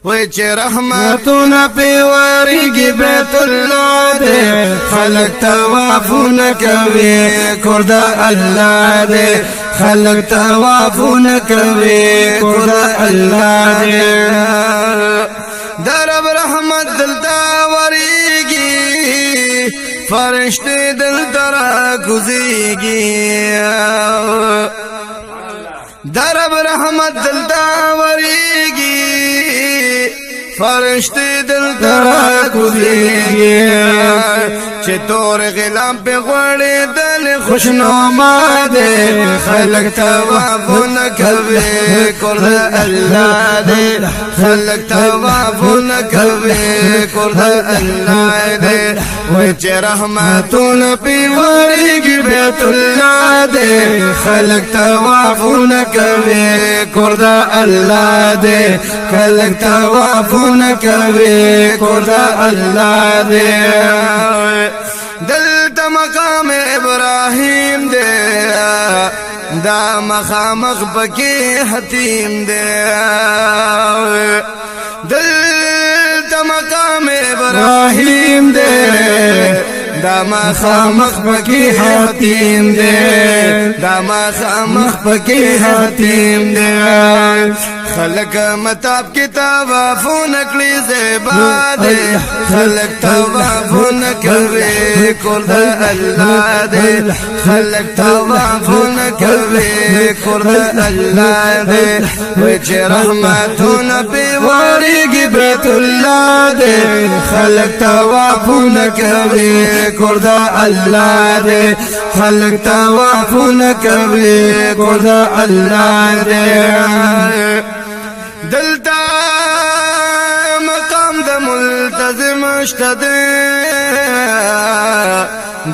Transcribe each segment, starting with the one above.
وای چې رحمتونه پی ورېږي بیت الله دې خلق طوافونه کوي کور د الله دې خلق طوافونه کوي کور د الله دې درب رحمت دلته ورېږي فرشتي دلته راکوزېږي درب رحمت دلته ورېږي فرشتي دلته راکوزېږي چې تور غلام په غوړې دل خوشنما دې خلق طوافونه کوي کور د الله دې خلق طوافونه کوي کور د الله دې وای چې رحمتونه پی ورېږي بیت الله دې خلق طوافونه کوي کور د الله دې خلق طوافونه کوي کور د الله دې دلتا مقام ابراہیم دے دا مخامخ پکی حتیم دے دلتا مقام ابراہیم دے دا مخامخ پکی حتیم دے دا مخامخ پکی حتیم دے خلق متاب کی طوافون کلی زیبا دے خلق طوافون کوي کور د الله دې خلق طوافون کوي کور د الله دې وای چې رحمتونه پی ورېږي بیت الله دې خلق طوافون کوي کور د الله دې خلق طوافون کوي کور د الله دې دلتا مقام د ملتزم اشتدی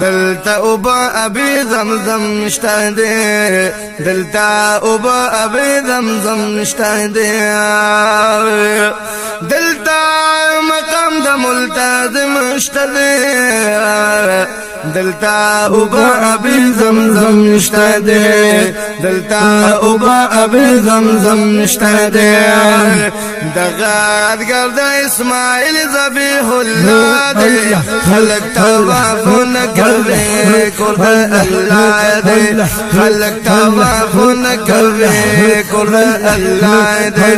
دلتا اوبا ابي زمزم اشتدی دلتا اوبا ابي زمزم اشتدی دلتا مقام د ملتزم اشتدی دلتا اوبا ابي زمزم اشتدی دلتا اوبا ابي زمزم اشتدی دغاد گرد اسماعیل ذبیح اللہ دے خلق طوافون کوي کور د الله دې خلق طوافون کوي کور د الله دې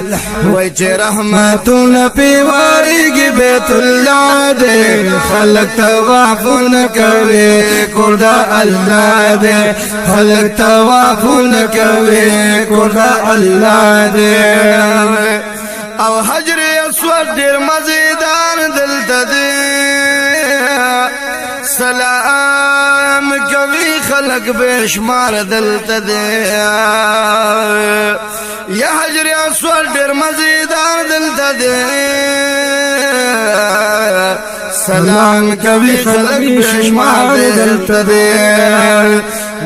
وای چې رحمتونه پی ورېږي بیت الله دې خلق طوافون کوي کور د الله دې خلق طوافون کوي کور د الله دې او حجر اسود ډېر مزیدار دلته دی سلام کوي خلق بشمار دلته دی یا حجر اسود ډېر مزیدار دلته دی سلام کوي خلق بشمار دلته دی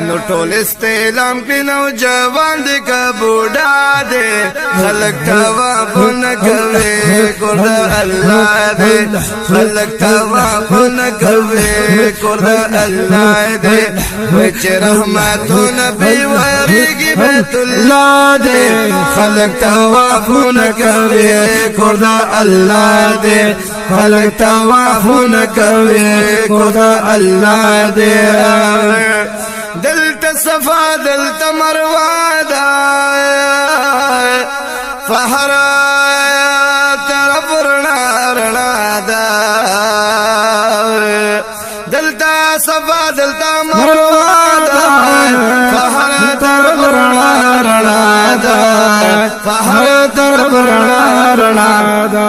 نو ټول استعلام کې نوجوان دې کا بوډا دې خلق طوافونه کوي کور د الله دې خلق طوافونه کوي کور د الله دې وای چې رحمتونه پی ورېږي بیت الله دې خلق طوافونه کوي کور د الله دې خلق طوافونه کوي کور د الله دې دلتا صفا دلتا مروه دا فهر طرف رنا دا دلتا صفا دلتا مروه دا فهر طرف رنا دا فهر طرف رنا دا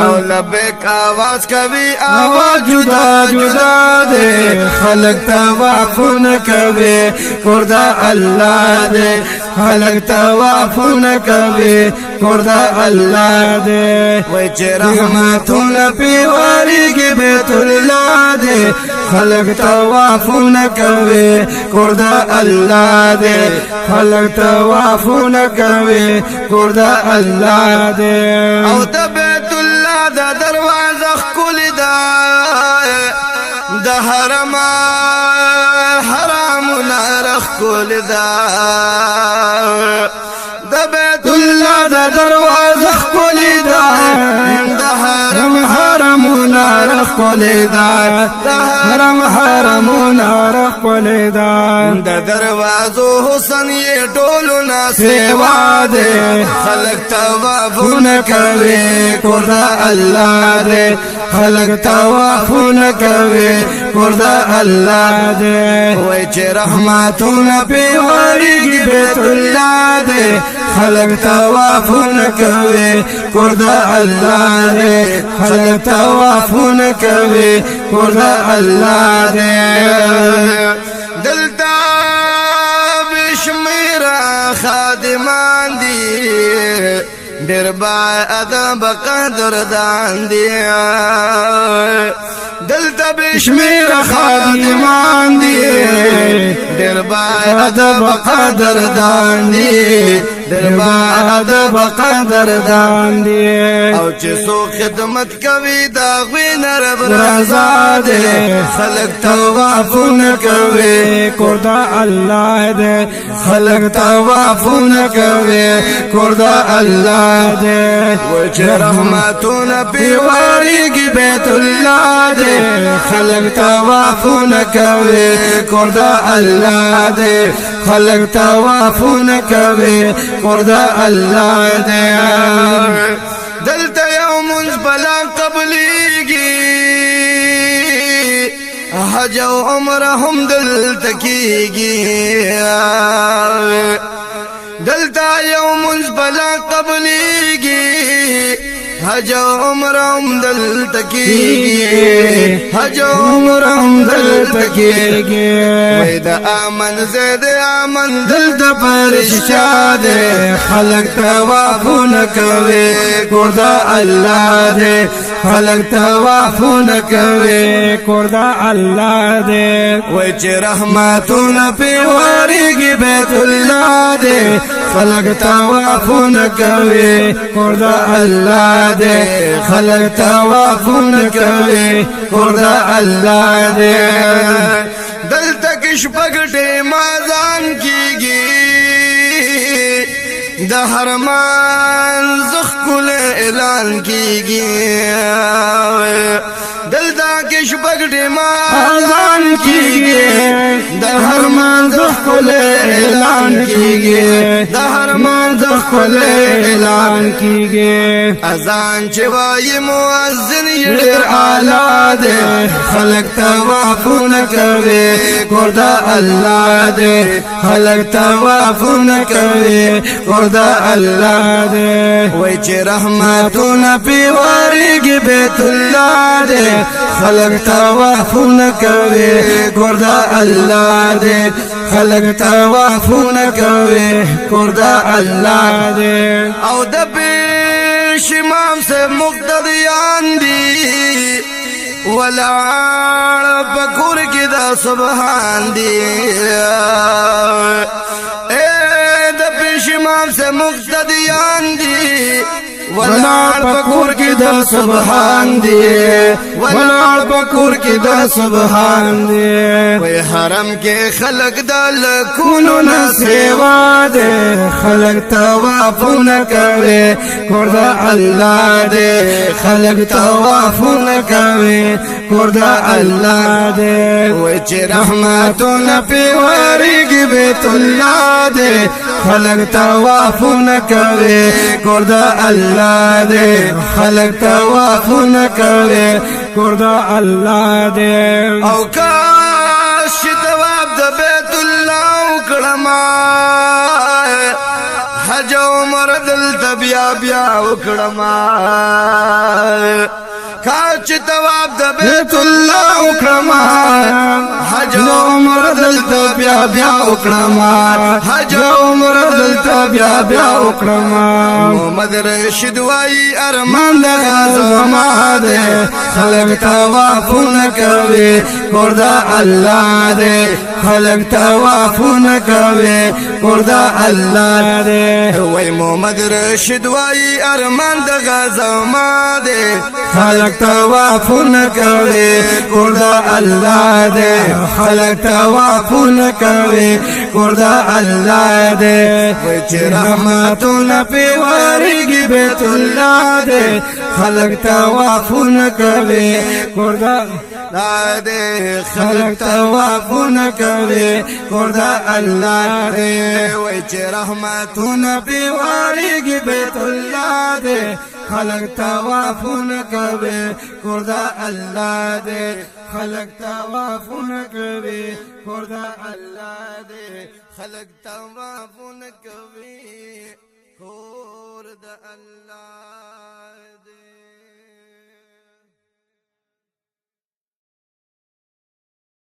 او لبیک آواز کوي آواز جدا جدا دے خلق طوافونه کوي کور د الله دې خلق طوافونه کوي کور د الله دې وای چې رحمتونه پی ورېږي بیت الله دې خلق طوافونه کوي کور د الله دې خلق طوافونه کوي کور د الله دې او د بیت الله د دروازه خپل دا د حرم حرام نارخ کول دا د بیت الله د دروازه خپل دا خلیدا حرم حرمونه خلیدا د دروازو حسن یې ټولو نه سیوا دے خلق توافونه کوي کور د الله دے خلق توافونه کوي کور د الله دے وای چې رحمتونه په وریږي بیت الله دے خلق توافونه کوي کور د الله دے خلق توافونه کوي کور د الله دے دلتا بشمیرا خادمان دی ډېر با ادب قدردان دی دلتا بشمیرا خادمان دی ډېر با ادب قدردان دی ډېر با ادب قدردان دی او چې سو خدمت کوي دا غوینه رب رضا دے خلق توافونه کوي کور د الله دے خلق توافونه کوي کور د الله دے چې رحمتونه پیواريږي بیت الله دے خلق توافونه کوي کور د الله دے خلق توافونه کوي کور د الله دے دلته یو منځ بلا قبليږي حج او عمره هم دلته کیږي دلته یو منځ بلا قبليږي حج او عمره هم دلته کیږي حج او عمره هم دلته کیږي وای دا امن زید امن دلته پرشتیا دے خلق توافونه کوي کور د الله دے خلق توافونه کوي کور د الله دے وای چې رحمتونه پیواريږي بیت الله دے خلق توافونه کوي کور د الله دے خلق توافونه کوي کور د الله دے دلته کې شپږټه مازان کیږي د حرمان زخکل اعلان کیږي دلته کې شپږټه مازان کیږي د حرمان زخکل اعلان کیږي د حرمان زخکل اعلان کیږي اذان چې وایي مؤذن ډېر اعلی دے خلق توافونه کوي کور د الله دے خلق توافونه کوي کور د الله دے وای چې رحمتونه پیواريږي بیت الله دے خلق توافونه کوي کور د الله دے خلق توافونه کوي کور د الله دے او د پیش امام سے مقتدیان دی ولاړ پکور کې دا سبحان دی اے د پیش امام سے مقتدیان دی ولاړ پکور کې د سبحان دی ولاړ پکور کې د سبحان دی وای حرم کې خلق دل کونو نسیوا دے خلق توافونه کوي کور د الله دے خلق توافونه کوي کور د الله دے وای چې رحمتونه پیواريږي بیت الله دے خلق توافونه کوي کور د الله دے خلق توافونه کوي کور د الله دے او کاش تواب د بیت الله وکړما حج عمر دلته بیا بیا وکړما کاش تواب د بیت الله وکړما حج عمر دلته بیا بیا وکړما حج عمر دلته بیا بیا وکړما محمد رشید وای ارمان د غزما دے خلق توافونه کوي کور د الله دے خلق توافونه کوي کور د الله دے وای محمد رشید وای ارمان د غزما دے خلق خلق توافون کوي کور د الله دې خلق توافون کوي کور د الله دې وای چې رحمتونه په واريږي بیت الله دې خلق توافون کوي کور د الله دې خلق توافون کوي کور د الله دې وای چې رحمتونه په واريږي بیت الله دې خلق توافون کوي کور د الله دې خلق توافون کوي کور د الله دې خلق توافون کوي کور د الله